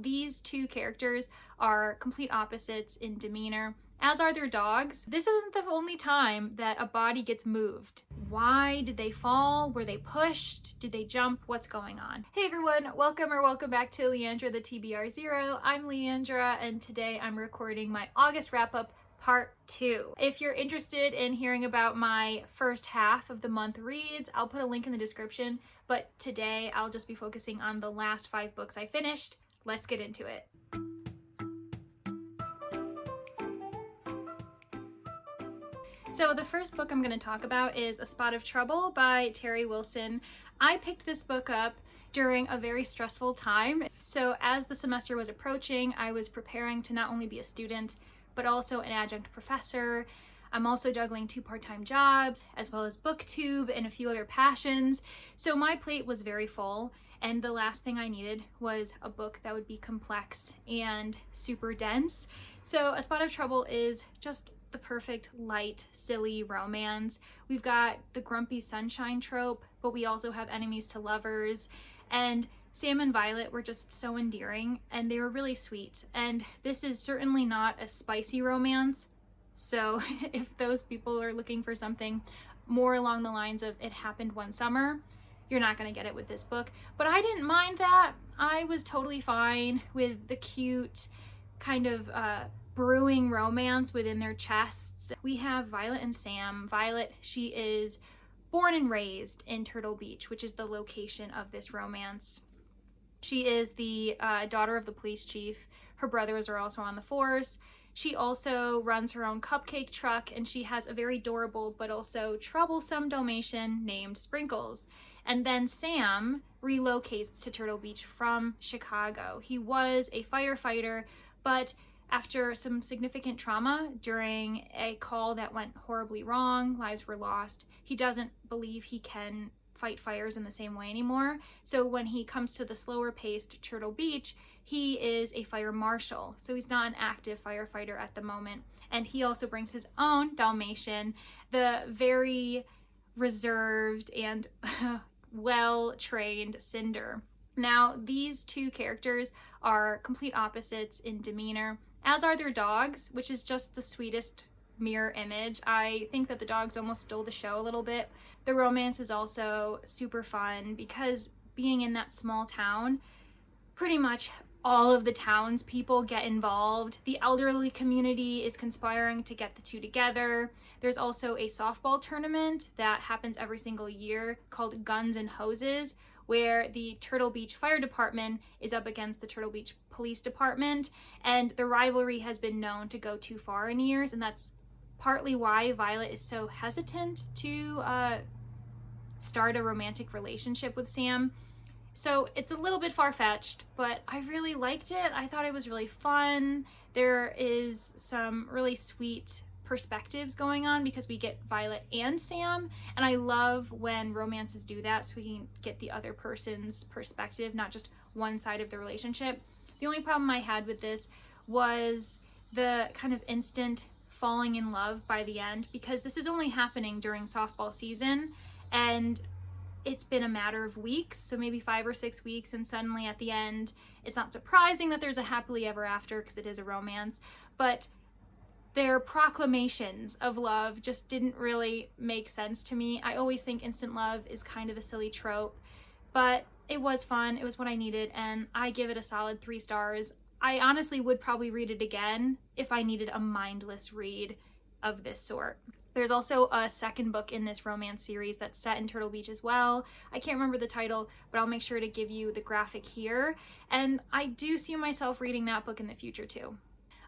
these two characters are complete opposites in demeanor, as are their dogs. This isn't the only time that a body gets moved. Why did they fall? Were they pushed? Did they jump? What's going on? Hey everyone, welcome back to Leandra the TBR0. I'm Leandra, and today I'm recording my August wrap-up part 2. If you're interested in hearing about my first half of the month reads, I'll put a link in the description, but today I'll just be focusing on the last 5 books I finished. Let's get into it. So the first book I'm going to talk about is A Spot of Trouble by Terry Wilson. I picked this book up during a very stressful time. So as the semester was approaching, I was preparing to not only be a student, but also an adjunct professor. I'm also juggling 2 part-time jobs, as well as Booktube and a few other passions. So my plate was very full, and the last thing I needed was a book that would be complex and super dense. So A Spot of Trouble is just the perfect, light, silly romance. We've got the grumpy sunshine trope, but we also have enemies to lovers, and Sam and Violet were just so endearing, and they were really sweet. And this is certainly not a spicy romance, so if those people are looking for something more along the lines of It Happened One Summer, you're not going to get it with this book. But I didn't mind that. I was totally fine with the cute kind of brewing romance within their chests. We have Violet and Sam. Violet, she is born and raised in Turtle Beach, which is the location of this romance. She is the daughter of the police chief. Her brothers are also on the force. She also runs her own cupcake truck, and she has a very adorable but also troublesome Dalmatian named Sprinkles. And then Sam relocates to Turtle Beach from Chicago. He was a firefighter, but after some significant trauma during a call that went horribly wrong, lives were lost, he doesn't believe he can fight fires in the same way anymore. So when he comes to the slower paced Turtle Beach, he is a fire marshal. So he's not an active firefighter at the moment. And he also brings his own Dalmatian, the very reserved and well-trained Cinder. Now, these two characters are complete opposites in demeanor, as are their dogs, which is just the sweetest mirror image. I think that the dogs almost stole the show a little bit. The romance is also super fun because being in that small town, pretty much all of the townspeople get involved. The elderly community is conspiring to get the two together. There's also a softball tournament that happens every single year called Guns and Hoses, where the Turtle Beach Fire Department is up against the Turtle Beach Police Department, and the rivalry has been known to go too far in years, and that's partly why Violet is so hesitant to start a romantic relationship with Sam. So it's a little bit far-fetched, but I really liked it. I thought it was really fun. There is some really sweet perspectives going on because we get Violet and Sam, and I love when romances do that, so we can get the other person's perspective, not just one side of the relationship. The only problem I had with this was the kind of instant falling in love by the end, because this is only happening during softball season, and it's been a matter of weeks, so maybe 5 or 6 weeks, and suddenly at the end, it's not surprising that there's a happily ever after because it is a romance, but their proclamations of love just didn't really make sense to me. I always think instant love is kind of a silly trope, but it was fun, it was what I needed, and I give it a solid 3 stars. I honestly would probably read it again if I needed a mindless read of this sort. There's also a second book in this romance series that's set in Turtle Beach as well. I can't remember the title, but I'll make sure to give you the graphic here, and I do see myself reading that book in the future too.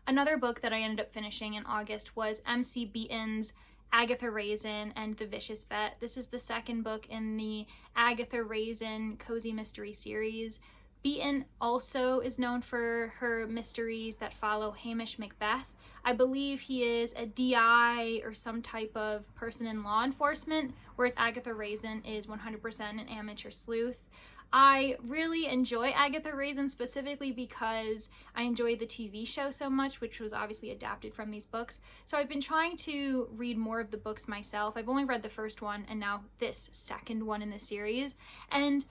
Another book that I ended up finishing in August was MC Beaton's Agatha Raisin and the Vicious Vet. This is the second book in the Agatha Raisin cozy mystery series. Beaton also is known for her mysteries that follow Hamish Macbeth. I believe he is a DI or some type of person in law enforcement, whereas Agatha Raisin is 100% an amateur sleuth. I really enjoy Agatha Raisin specifically because I enjoy the TV show so much, which was obviously adapted from these books. So I've been trying to read more of the books myself. I've only read the first one and now this second one in the series. And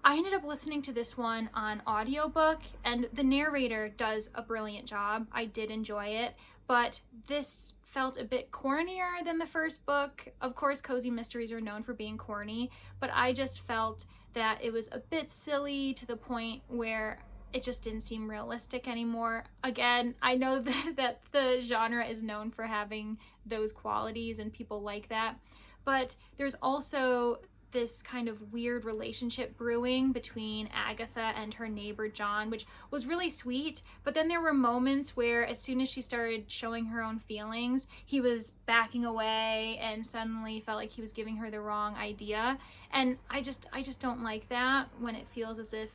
I ended up listening to this one on audiobook, and the narrator does a brilliant job. I did enjoy it, but this felt a bit cornier than the first book. Of course, cozy mysteries are known for being corny, but I just felt that it was a bit silly to the point where it just didn't seem realistic anymore. Again, I know that the genre is known for having those qualities and people like that, but there's also this kind of weird relationship brewing between Agatha and her neighbor John, which was really sweet. But then there were moments where as soon as she started showing her own feelings, he was backing away and suddenly felt like he was giving her the wrong idea. And I just don't like that when it feels as if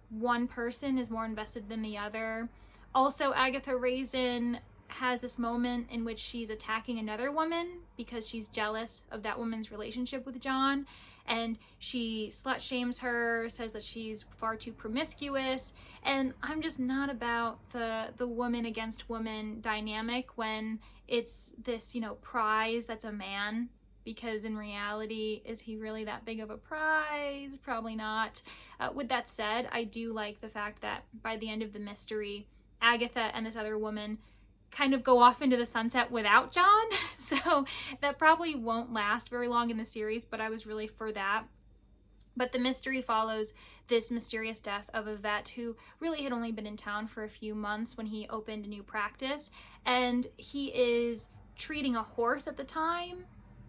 one person is more invested than the other. Also, Agatha Raisin has this moment in which she's attacking another woman because she's jealous of that woman's relationship with John, and she slut shames her, says that she's far too promiscuous. And I'm just not about the woman against woman dynamic when it's this, you know, prize that's a man, because in reality, is he really that big of a prize? Probably not. With that said, I do like the fact that by the end of the mystery, Agatha and this other woman kind of go off into the sunset without John. So that probably won't last very long in the series, but I was really for that. But the mystery follows this mysterious death of a vet who really had only been in town for a few months when he opened a new practice, and he is treating a horse at the time.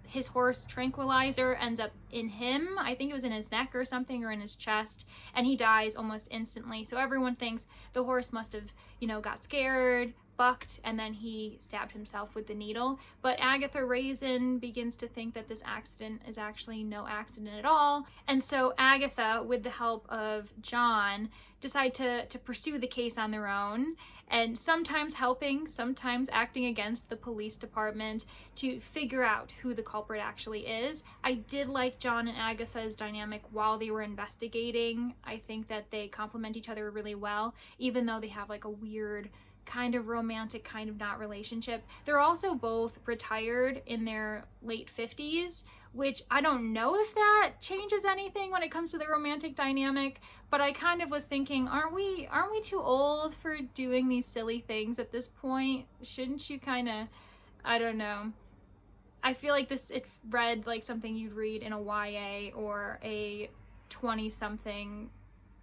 His horse tranquilizer ends up in him. I think it was in his neck or something, or in his chest, and he dies almost instantly. So everyone thinks the horse must have, you know, got scared, bucked, and then he stabbed himself with the needle. But Agatha Raisin begins to think that this accident is actually no accident at all. And so Agatha, with the help of John, decide to pursue the case on their own, and sometimes helping, sometimes acting against the police department to figure out who the culprit actually is. I did like John and Agatha's dynamic while they were investigating. I think that they complement each other really well, even though they have like a weird kind of romantic, kind of not relationship. They're also both retired in their late 50s, which I don't know if that changes anything when it comes to the romantic dynamic, but I kind of was thinking, aren't we too old for doing these silly things at this point? Shouldn't you kind of, I don't know. I feel like it read like something you'd read in a YA or a 20-something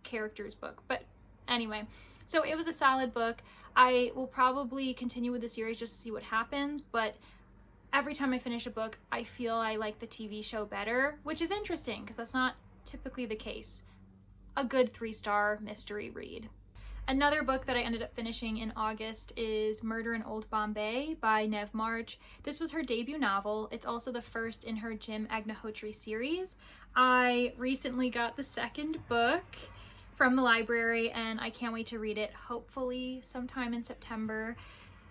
characters book. But anyway, so it was a solid book. I will probably continue with the series just to see what happens, but every time I finish a book, I feel I like the TV show better, which is interesting because that's not typically the case. A good 3-star mystery read. Another book that I ended up finishing in August is Murder in Old Bombay by Nev March. This was her debut novel. It's also the first in her Jim Agnihotri series. I recently got the second book from the library, and I can't wait to read it, hopefully sometime in September.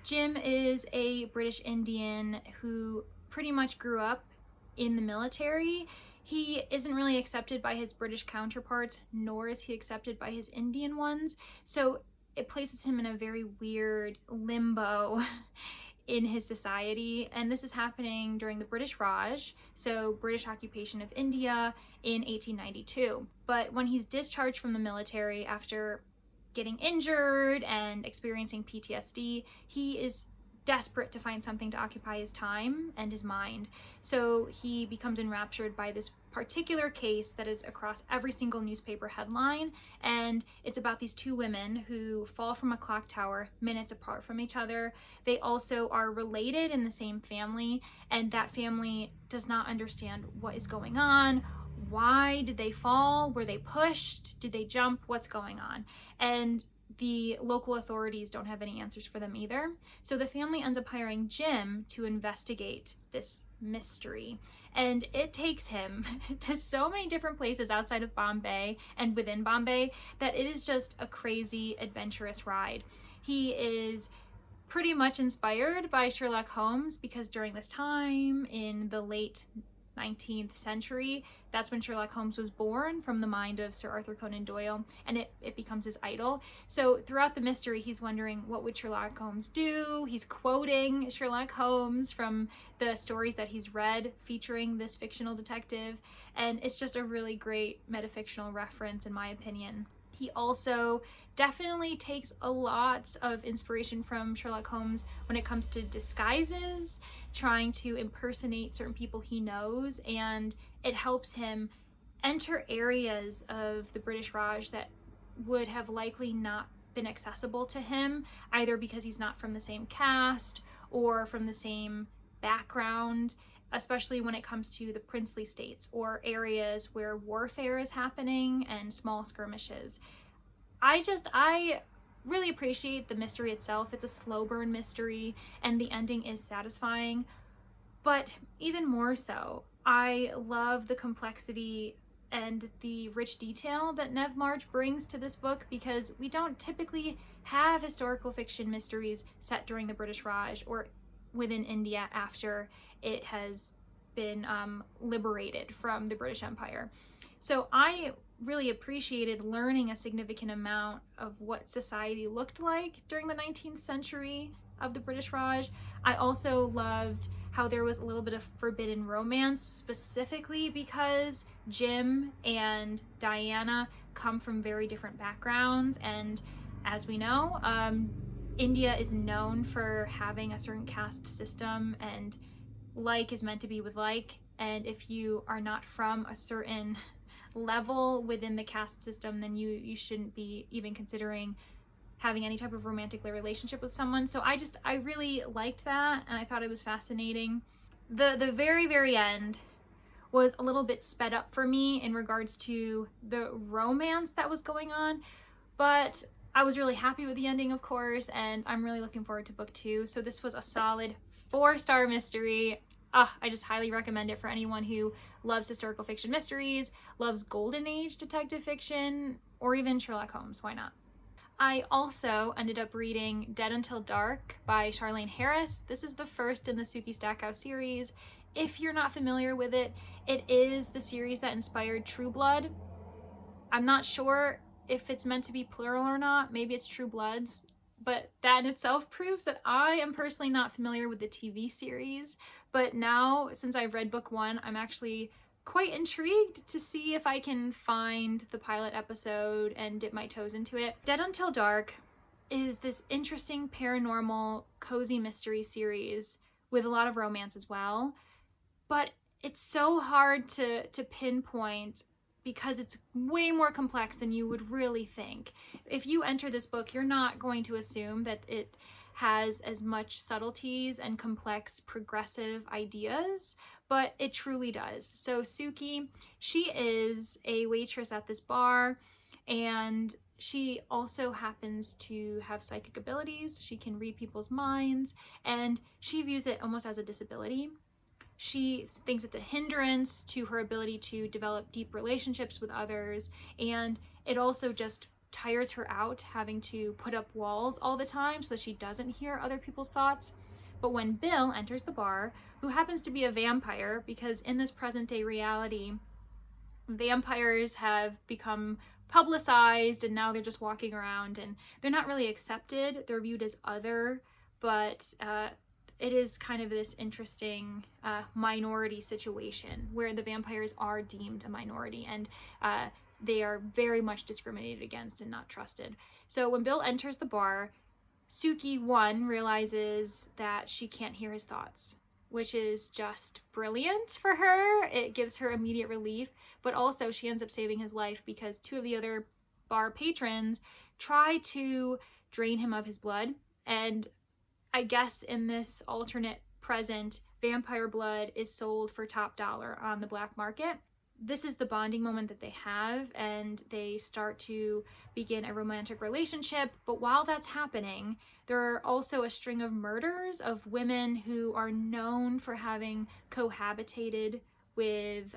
Jim is a British Indian who pretty much grew up in the military. He isn't really accepted by his British counterparts, nor is he accepted by his Indian ones, so it places him in a very weird limbo in his society. And this is happening during the British Raj, so British occupation of India, in 1892. But when he's discharged from the military after getting injured and experiencing PTSD, he is desperate to find something to occupy his time and his mind. So he becomes enraptured by this particular case that is across every single newspaper headline, and it's about these two women who fall from a clock tower minutes apart from each other. They also are related in the same family, and that family does not understand what is going on. Why did they fall? Were they pushed? Did they jump? What's going on? And the local authorities don't have any answers for them either. So the family ends up hiring Jim to investigate this mystery. And it takes him to so many different places outside of Bombay and within Bombay that it is just a crazy, adventurous ride. He is pretty much inspired by Sherlock Holmes because during this time in the late 19th century, that's when Sherlock Holmes was born, from the mind of Sir Arthur Conan Doyle, and it becomes his idol. So throughout the mystery, he's wondering, what would Sherlock Holmes do? He's quoting Sherlock Holmes from the stories that he's read featuring this fictional detective, and it's just a really great metafictional reference, in my opinion. He also definitely takes a lot of inspiration from Sherlock Holmes when it comes to disguises, trying to impersonate certain people he knows, and it helps him enter areas of the British Raj that would have likely not been accessible to him, either because he's not from the same caste or from the same background, especially when it comes to the princely states or areas where warfare is happening and small skirmishes. I really appreciate the mystery itself. It's a slow burn mystery, and the ending is satisfying, but even more so, I love the complexity and the rich detail that Nev March brings to this book, because we don't typically have historical fiction mysteries set during the British Raj or within India after it has been liberated from the British Empire. So I really appreciated learning a significant amount of what society looked like during the 19th century of the British Raj. I also loved how there was a little bit of forbidden romance, specifically because Jim and Diana come from very different backgrounds, and as we know, India is known for having a certain caste system, and like is meant to be with like, and if you are not from a certain level within the caste system, then you shouldn't be even considering having any type of romantic relationship with someone. So I really liked that, and I thought it was fascinating. The very end was a little bit sped up for me in regards to the romance that was going on, but I was really happy with the ending, of course, and I'm really looking forward to book 2. So this was a solid 4-star mystery. I just highly recommend it for anyone who loves historical fiction mysteries, loves golden age detective fiction, or even Sherlock Holmes. Why not? I also ended up reading Dead Until Dark by Charlaine Harris. This is the first in the Sookie Stackhouse series. If you're not familiar with it, it is the series that inspired True Blood. I'm not sure if it's meant to be plural or not. Maybe it's True Bloods, but that in itself proves that I am personally not familiar with the TV series. But now, since I've read book 1, I'm actually quite intrigued to see if I can find the pilot episode and dip my toes into it. Dead Until Dark is this interesting paranormal cozy mystery series with a lot of romance as well, but it's so hard to pinpoint because it's way more complex than you would really think. If you enter this book, you're not going to assume that it has as much subtleties and complex progressive ideas, but it truly does. So Sookie, she is a waitress at this bar, and she also happens to have psychic abilities. She can read people's minds, and she views it almost as a disability. She thinks it's a hindrance to her ability to develop deep relationships with others, and it also just tires her out having to put up walls all the time so that she doesn't hear other people's thoughts. But when Bill enters the bar, who happens to be a vampire, because in this present day reality, vampires have become publicized and now they're just walking around and they're not really accepted. They're viewed as other, but it is kind of this interesting minority situation where the vampires are deemed a minority, and they are very much discriminated against and not trusted. So when Bill enters the bar, Sookie, 1, realizes that she can't hear his thoughts, which is just brilliant for her. It gives her immediate relief, but also she ends up saving his life because 2 of the other bar patrons try to drain him of his blood, and I guess in this alternate present, vampire blood is sold for top dollar on the black market. This is the bonding moment that they have, and they start to begin a romantic relationship. But while that's happening, there are also a string of murders of women who are known for having cohabitated with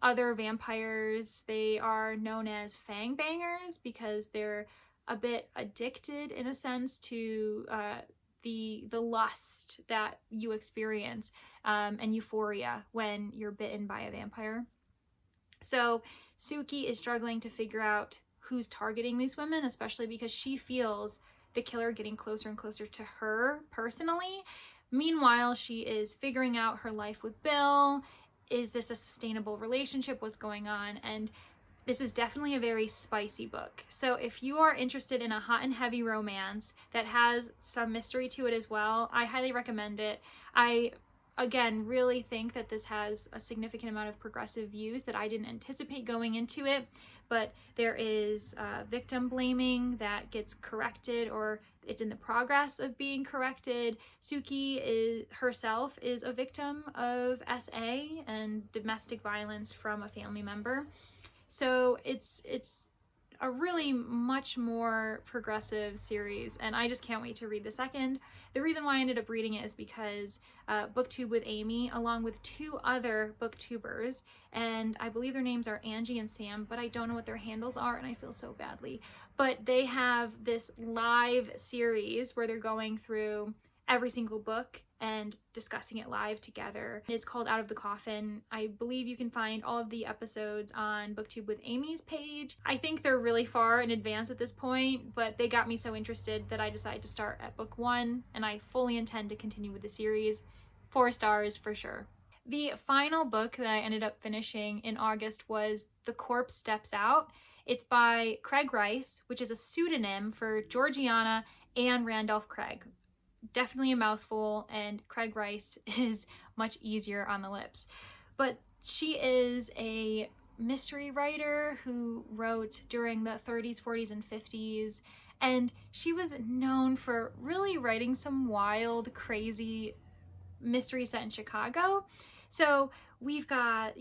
other vampires. They are known as fang bangers because they're a bit addicted in a sense to the lust that you experience and euphoria when you're bitten by a vampire. So Suki is struggling to figure out who's targeting these women, especially because she feels the killer getting closer and closer to her personally. Meanwhile, she is figuring out her life with Bill. Is this a sustainable relationship? What's going on? And this is definitely a very spicy book. So if you are interested in a hot and heavy romance that has some mystery to it as well, I highly recommend it. I, again, really think that this has a significant amount of progressive views that I didn't anticipate going into it, but there is victim blaming that gets corrected, or it's in the progress of being corrected. Suki herself is a victim of SA and domestic violence from a family member. So it's a really much more progressive series, and I just can't wait to read the second. The reason why I ended up reading it is because Booktube with Amy, along with 2 other booktubers, and I believe their names are Angie and Sam, but I don't know what their handles are, and I feel so badly. But they have this live series where they're going through every single book and discussing it live together. It's called Out of the Coffin. I believe you can find all of the episodes on Booktube with Amy's page. I think they're really far in advance at this point, but they got me so interested that I decided to start at book 1, and I fully intend to continue with the series. 4 stars for sure. The final book that I ended up finishing in August was The Corpse Steps Out. It's by Craig Rice, which is a pseudonym for Georgiana and Randolph Craig. Definitely a mouthful, and Craig Rice is much easier on the lips. But she is a mystery writer who wrote during the 30s, 40s, and 50s, and she was known for really writing some wild, crazy mystery set in Chicago. So we've got,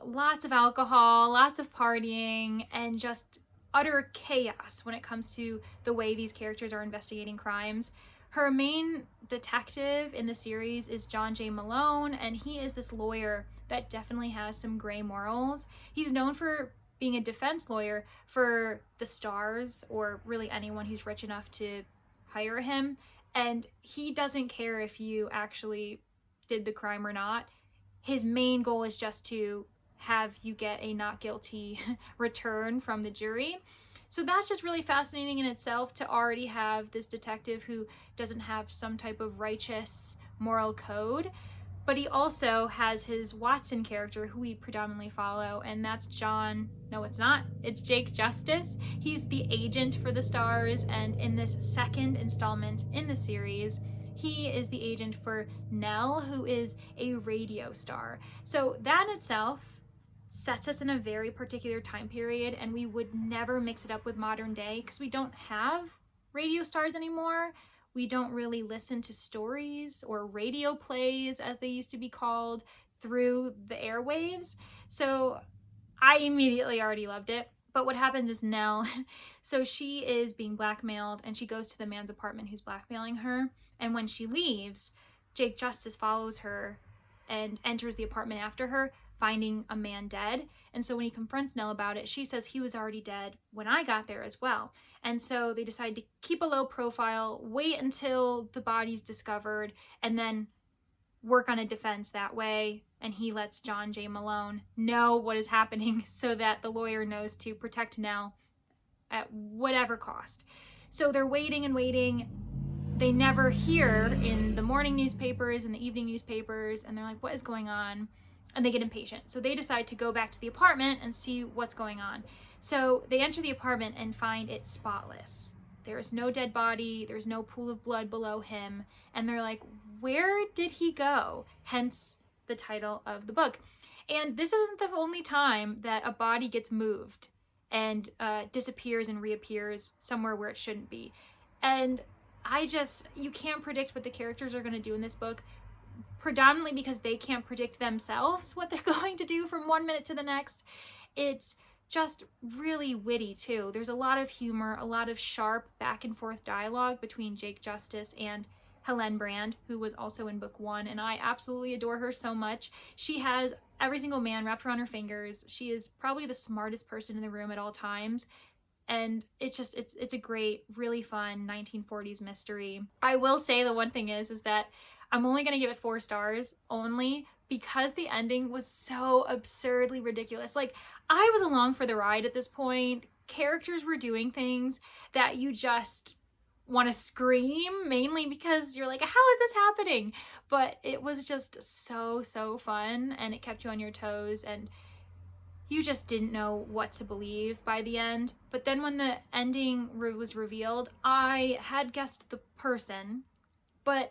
lots of alcohol, lots of partying, and just utter chaos when it comes to the way these characters are investigating crimes. Her main detective in the series is John J. Malone, and he is this lawyer that definitely has some gray morals. He's known for being a defense lawyer for the stars, or really anyone who's rich enough to hire him, and he doesn't care if you actually did the crime or not. His main goal is just to have you get a not guilty return from the jury. So that's just really fascinating in itself, to already have this detective who doesn't have some type of righteous moral code. But he also has his Watson character, who we predominantly follow, and that's it's Jake Justice. He's the agent for the stars, and in this second installment in the series, he is the agent for Nell, who is a radio star. So that in itself sets us in a very particular time period, and we would never mix it up with modern day because we don't have radio stars anymore. We don't really listen to stories or radio plays, as they used to be called, through the airwaves. So I immediately already loved it. But what happens is Nell, so she is being blackmailed, and she goes to the man's apartment who's blackmailing her. And when she leaves, Jake Justice follows her and enters the apartment after her, finding a man dead. And so when he confronts Nell about it, she says he was already dead when I got there as well. And so they decide to keep a low profile, wait until the body's discovered, and then work on a defense that way. And he lets John J. Malone know what is happening so that the lawyer knows to protect Nell at whatever cost. So they're waiting and waiting. They never hear in the morning newspapers and the evening newspapers, and they're like, what is going on? And they get impatient. So they decide to go back to the apartment and see what's going on. So they enter the apartment and find it spotless. There is no dead body. There's no pool of blood below him. And they're like, where did he go? Hence the title of the book. And this isn't the only time that a body gets moved and disappears and reappears somewhere where it shouldn't be. And you can't predict what the characters are going to do in this book, predominantly because they can't predict themselves what they're going to do from one minute to the next. It's just really witty too. There's a lot of humor, a lot of sharp back and forth dialogue between Jake Justice and Helene Brand, who was also in book 1, and I absolutely adore her so much. She has every single man wrapped around her fingers. She is probably the smartest person in the room at all times. And it's a great, really fun 1940s mystery. I will say the one thing is that I'm only gonna give it 4 stars only because the ending was so absurdly ridiculous. Like, I was along for the ride at this point. Characters were doing things that you just want to scream, mainly because you're like, how is this happening? But it was just so fun, and it kept you on your toes, and you just didn't know what to believe by the end. But then when the ending was revealed, I had guessed the person, but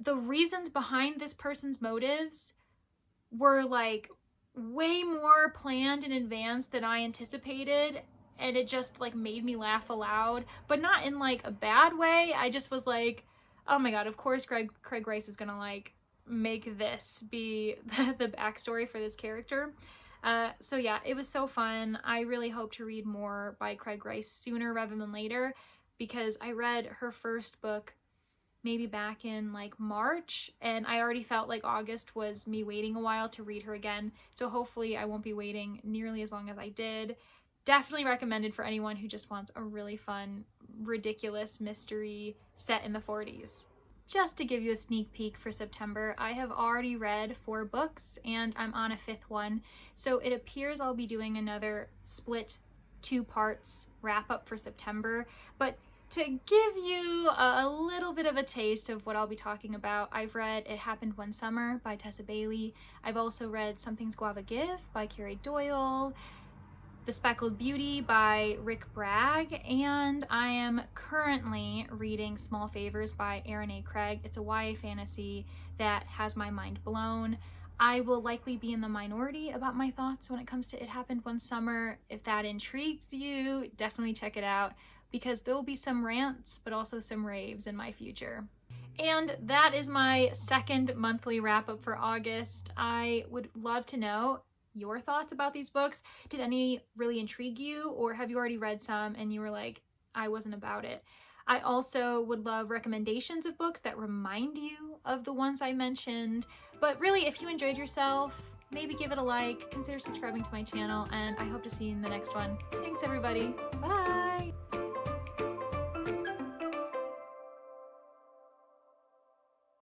the reasons behind this person's motives were like way more planned in advance than I anticipated, and it just like made me laugh aloud, but not in like a bad way. I just was like, oh my god, of course Craig Rice is gonna like make this be the backstory for this character. So yeah, it was so fun. I really hope to read more by Craig Rice sooner rather than later, because I read her first book maybe back in like March, and I already felt like August was me waiting a while to read her again. So hopefully I won't be waiting nearly as long as I did. Definitely recommended for anyone who just wants a really fun, ridiculous mystery set in the 40s. Just to give you a sneak peek for September, I have already read 4 books and I'm on a 5th one. So it appears I'll be doing another split 2 parts wrap up for September. But to give you a little bit of a taste of what I'll be talking about, I've read It Happened One Summer by Tessa Bailey. I've also read Something's Guava Give by Carrie Doyle, The Speckled Beauty by Rick Bragg, and I am currently reading Small Favors by Erin A. Craig. It's a YA fantasy that has my mind blown. I will likely be in the minority about my thoughts when it comes to It Happened One Summer. If that intrigues you, definitely check it out, because there will be some rants, but also some raves in my future. And that is my 2nd monthly wrap up for August. I would love to know your thoughts about these books. Did any really intrigue you, or have you already read some and you were like, I wasn't about it? I also would love recommendations of books that remind you of the ones I mentioned. But really, if you enjoyed yourself, maybe give it a like, consider subscribing to my channel, and I hope to see you in the next one. Thanks everybody, bye!